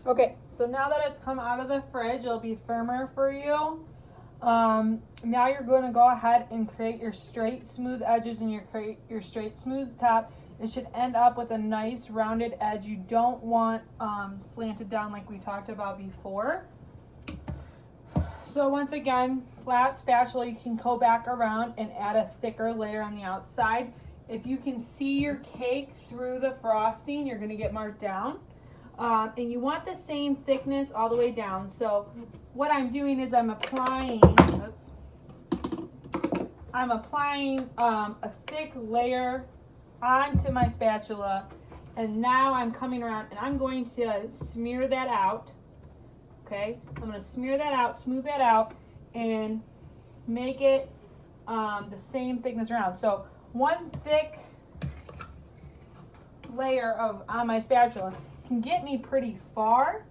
Okay, so now that it's come out of the fridge, it'll be firmer for you. Now you're going to go ahead and create your straight smooth edges and create your straight smooth top. It should end up with a nice rounded edge. You don't want slanted down like we talked about before. So once again, flat spatula, you can go back around and add a thicker layer on the outside. If you can see your cake through the frosting, you're going to get marked down. And you want the same thickness all the way down. So what I'm doing is I'm applying a thick layer onto my spatula, and now I'm coming around and I'm going to smear that out. Okay, I'm going to smear that out, smooth that out, and make it the same thickness around. So one thick layer on my spatula can get me pretty far.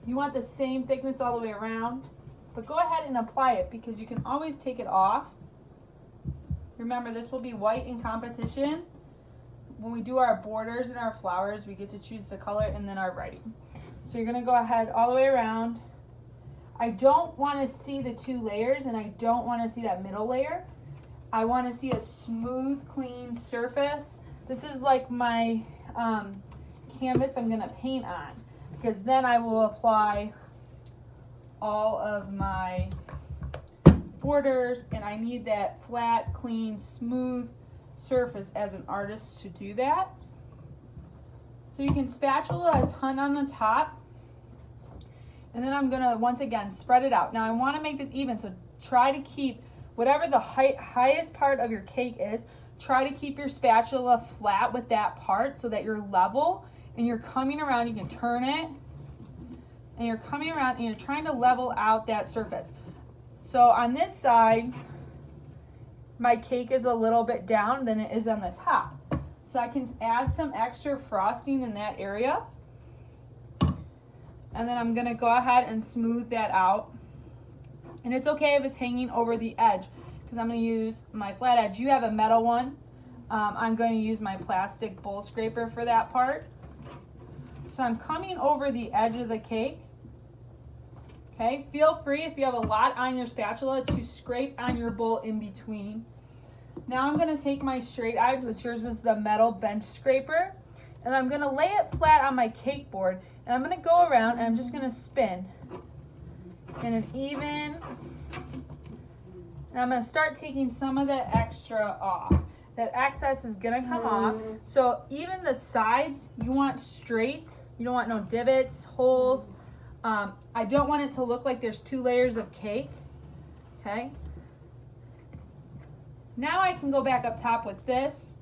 You want the same thickness all the way around, but go ahead and apply it because you can always take it off. Remember, this will be white in competition. When we do our borders and our flowers, we get to choose the color and then our writing. So you're going to go ahead all the way around. I don't want to see the two layers, and I don't want to see that middle layer. I want to see a smooth, clean surface. This is like my canvas I'm going to paint on, because then I will apply all of my borders, and I need that flat, clean, smooth surface as an artist to do that. So you can spatula a ton on the top, and then I'm gonna once again spread it out. Now I want to make this even, so try to keep whatever the highest part of your cake is, try to keep your spatula flat with that part so that you're level and you're coming around. You can turn it and you're coming around and you're trying to level out that surface. So on this side, my cake is a little bit down than it is on the top. So I can add some extra frosting in that area. And then I'm gonna go ahead and smooth that out. And it's okay if it's hanging over the edge, because I'm gonna use my flat edge. You have a metal one. I'm going to use my plastic bowl scraper for that part. So I'm coming over the edge of the cake. Okay, feel free if you have a lot on your spatula to scrape on your bowl in between. Now I'm going to take my straight edge, which yours was the metal bench scraper, and I'm going to lay it flat on my cake board, and I'm going to go around and I'm just going to spin in an even, and I'm going to start taking some of that extra off. That excess is going to come off. So even the sides, you want straight. You don't want no divots, holes. I don't want it to look like there's two layers of cake. Okay. Now I can go back up top with this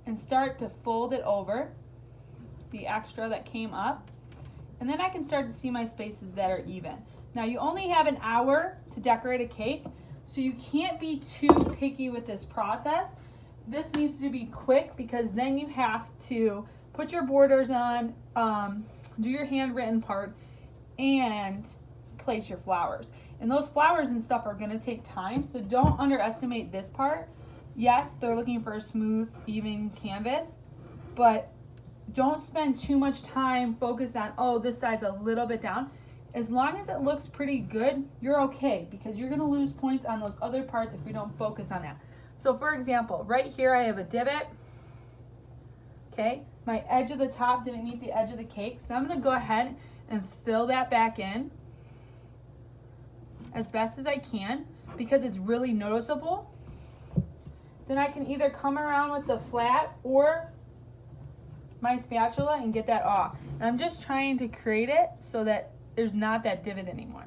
and start to fold it over, the extra that came up. And then I can start to see my spaces that are even. Now you only have an hour to decorate a cake, so you can't be too picky with this process. This needs to be quick because then you have to put your borders on, do your handwritten part, and place your flowers. And those flowers and stuff are gonna take time, so don't underestimate this part. Yes, they're looking for a smooth, even canvas, but don't spend too much time focused on, oh, this side's a little bit down. As long as it looks pretty good, you're okay, because you're gonna lose points on those other parts if we don't focus on that. So for example, right here I have a divot. Okay, my edge of the top didn't meet the edge of the cake, so I'm gonna go ahead and fill that back in as best as I can because it's really noticeable. Then I can either come around with the flat or my spatula and get that off. And I'm just trying to create it so that there's not that divot anymore.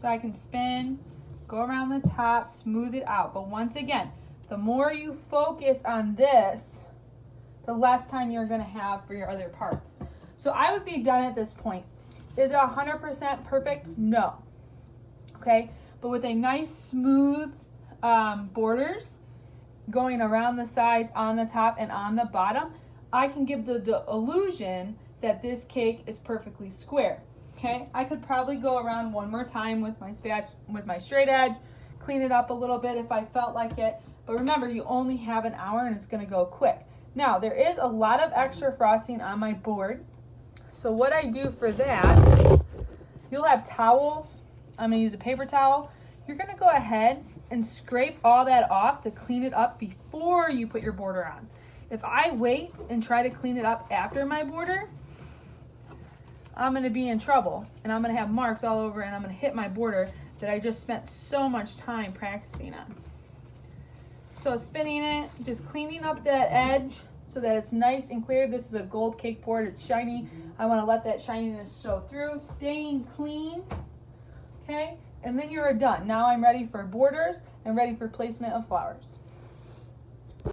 So I can spin, go around the top, smooth it out. But once again, the more you focus on this, the less time you're gonna have for your other parts. So I would be done at this point. Is it 100% perfect? No. Okay, but with a nice smooth borders going around the sides, on the top, and on the bottom, I can give the illusion that this cake is perfectly square. Okay, I could probably go around one more time with my straight edge, clean it up a little bit if I felt like it. But remember, you only have an hour and it's gonna go quick. Now, there is a lot of extra frosting on my board. So what I do for that, you'll have towels. I'm gonna use a paper towel. You're gonna go ahead and scrape all that off to clean it up before you put your border on. If I wait and try to clean it up after my border, I'm gonna be in trouble and I'm gonna have marks all over and I'm gonna hit my border that I just spent so much time practicing on. So spinning it, just cleaning up that edge so that it's nice and clear. This is a gold cake board, it's shiny. I wanna let that shininess show through, staying clean, okay? And then you're done. Now I'm ready for borders and ready for placement of flowers.